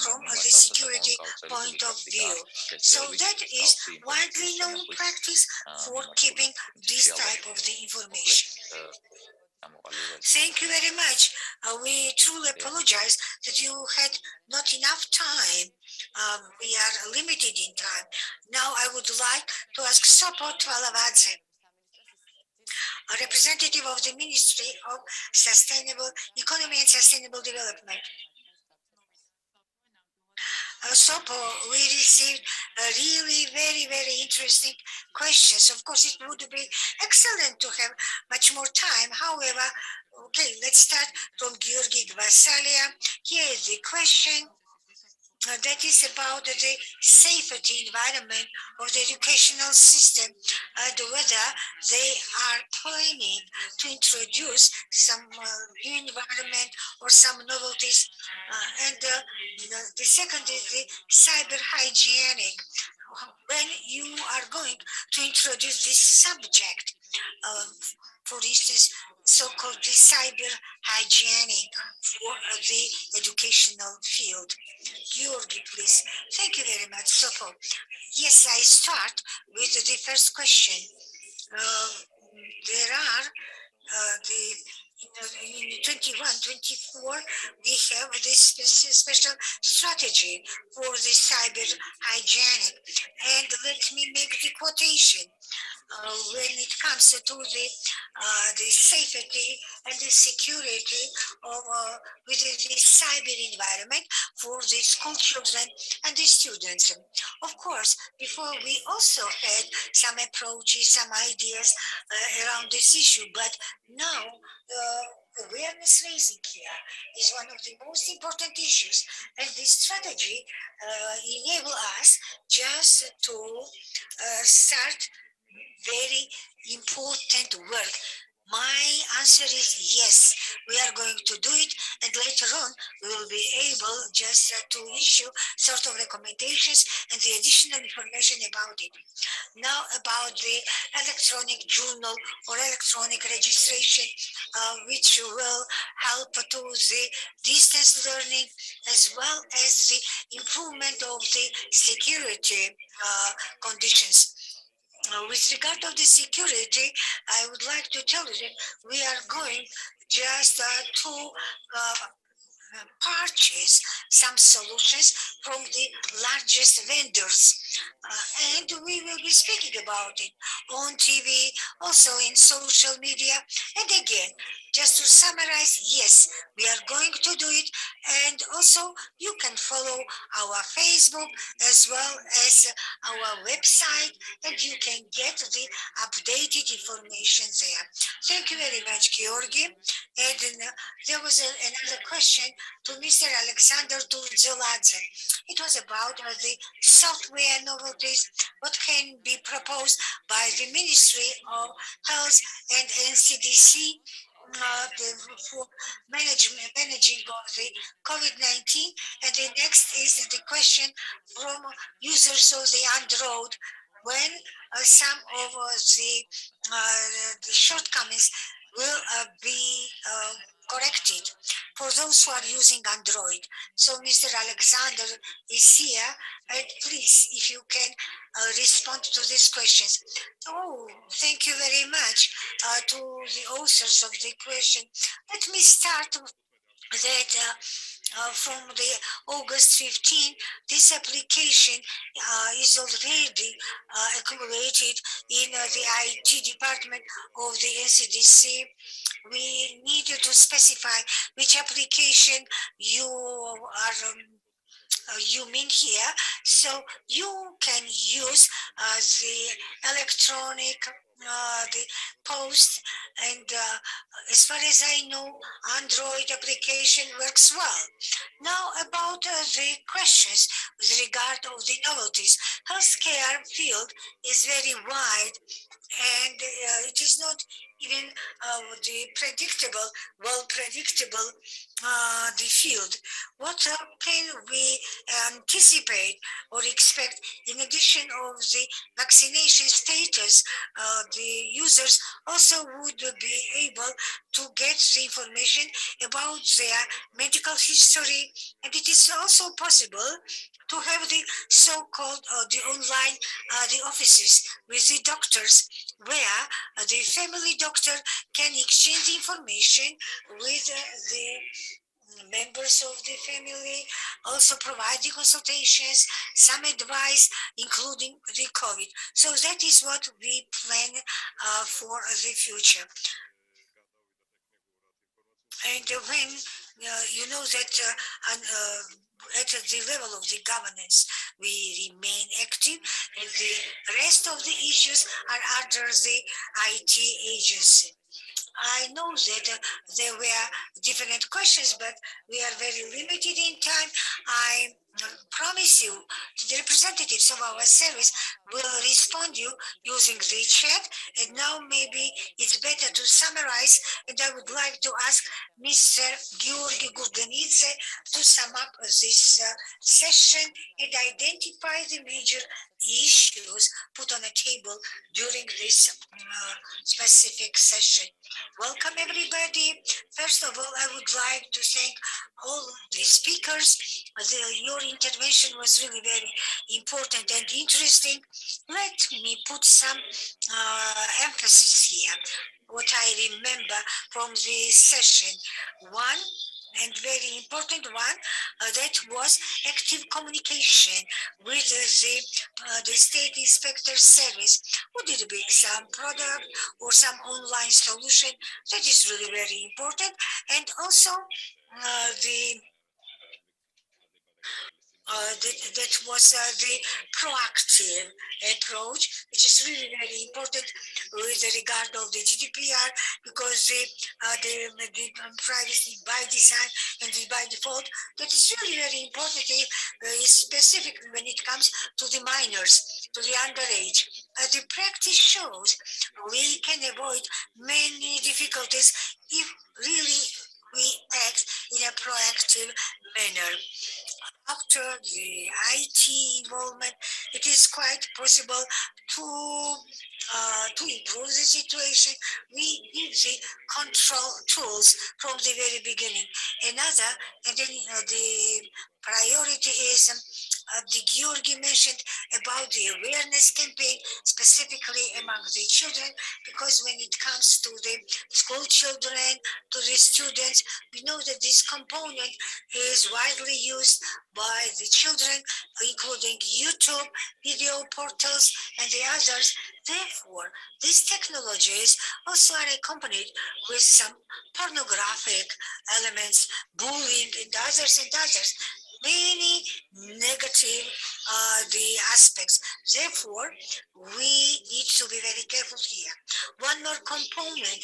from the security point of view. So that is widely known practice for keeping this type of the information. Thank you very much. We truly apologize that you had not enough time. We are limited in time. Now I would like to ask Sopo Tvalavadze, a representative of the Ministry of Sustainable Economy and Sustainable Development. Sopo, we received really very interesting questions. Of course, it would be excellent to have much more time. However, okay, let's start from Georgi Gvasalia. Here is the question that is about the safety environment of the educational system and whether they are planning to introduce some new environment or some novelties. And the second is the cyber hygienic. When you are going to introduce this subject, for instance, so-called the cyber hygienic for the educational field. Georgi, please. Thank you very much, Sopo. Yes, I start with the first question. There are in 21, 24, we have this special strategy for the cyber hygienic. And let me make the quotation. When it comes to the safety and the security of within the cyber environment for the school children and the students. Of course, before we also had some approaches, some ideas around this issue, but now awareness raising here is one of the most important issues, and this strategy enable us just to start very important work. My answer is yes, we are going to do it, and later on we will be able just to issue sort of recommendations and the additional information about it. Now about the electronic journal or electronic registration, which will help to the distance learning as well as the improvement of the security conditions. With regard to the security, I would like to tell you that we are going just to purchase some solutions from the largest vendors. And we will be speaking about it on TV, also in social media. And again, just to summarize, yes, we are going to do it. And also, you can follow our Facebook as well as our website, and you can get the updated information there. Thank you very much, Georgi. And there was another question to Mr. Alexander Turzoladze. It was about the software novelties, what can be proposed by the Ministry of Health and NCDC for managing of the COVID-19. And the next is the question from users of the Android, when some of the shortcomings will be corrected for those who are using Android. So Mr. Alexander is here, and please, if you can respond to these questions. Oh, thank you very much to the authors of the question. Let me start that from the August 15, this application is already accumulated in the IT department of the NCDC. We need you to specify which application you are you mean here, so you can use the electronic the post, and as far as I know, Android application works well. Now about the questions with regard of the novelties. Healthcare field is very wide, and it is not even the predictable, well predictable the field. What can we anticipate or expect in addition of the vaccination status? The users also would be able to get the information about their medical history, and it is also possible to have the so-called the online the offices with the doctors where the family doctor can exchange information with the members of the family, also providing consultations, some advice, including the COVID. So that is what we plan for the future. And when you know that at the level of the governance, we remain active, and the rest of the issues are under the IT agency. I know that there were different questions, but we are very limited in time. I promise you, the representatives of our service will respond you using the chat. And now maybe it's better to summarize. And I would like to ask Mr. Georgi Gurganidze to sum up this session and identify the major issues put on the table during this specific session. Welcome, everybody. First of all, I would like to thank all the speakers. Your intervention was really very important and interesting. Let me put some emphasis here. What I remember from the session. One, and very important one, that was active communication with the state inspector service, who did bring some product or some online solution. That is really very important. And also the that was the proactive approach, which is really very important with regard of the GDPR, because the privacy by design and by default, that is really very important, specifically when it comes to the minors, to the underage. The practice shows we can avoid many difficulties if really we act in a proactive manner. After the IT involvement, it is quite possible to improve the situation. We need the control tools from the very beginning. Another, and then the priority is the Georgi mentioned about the awareness campaign, specifically among the children, because when it comes to the school children, to the students, we know that this component is widely used by the children, including YouTube, video portals, and the others. Therefore, these technologies also are accompanied with some pornographic elements, bullying, and others, many negative the aspects. Therefore, we need to be very careful here. One more component,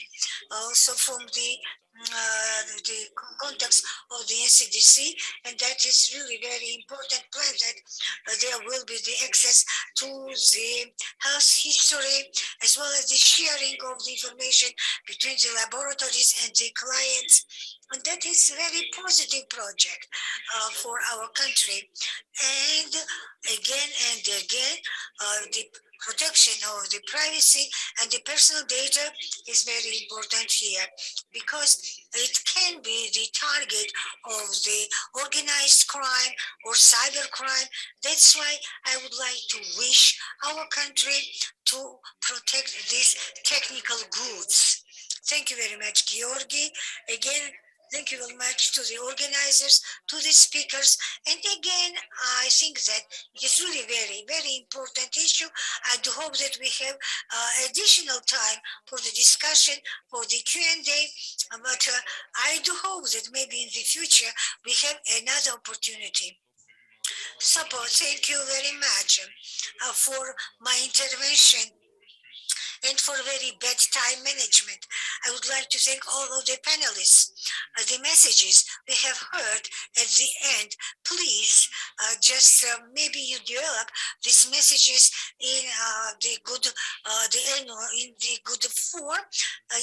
also from the context of the NCDC, and that is really very important plan that there will be the access to the health history, as well as the sharing of the information between the laboratories and the clients. And that is a very positive project for our country. And again, the protection of the privacy and the personal data is very important here, because it can be the target of the organized crime or cyber crime. That's why I would like to wish our country to protect these technical goods. Thank you very much, Georgi. Again, thank you very much to the organizers, to the speakers. And again, I think that it is really very, very important issue. I do hope that we have additional time for the discussion, for the Q&A. But I do hope that maybe in the future we have another opportunity. Support, thank you very much for my intervention. and for very bad time management. I would like to thank all of the panelists. The messages we have heard at the end, please just maybe you develop these messages in the annual in the good form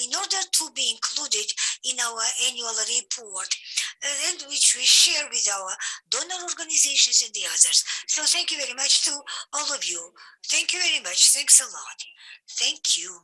in order to be included in our annual report and which we share with our donor organizations and the others. So thank you very much to all of you. Thank you very much. Thanks a lot. Thank you.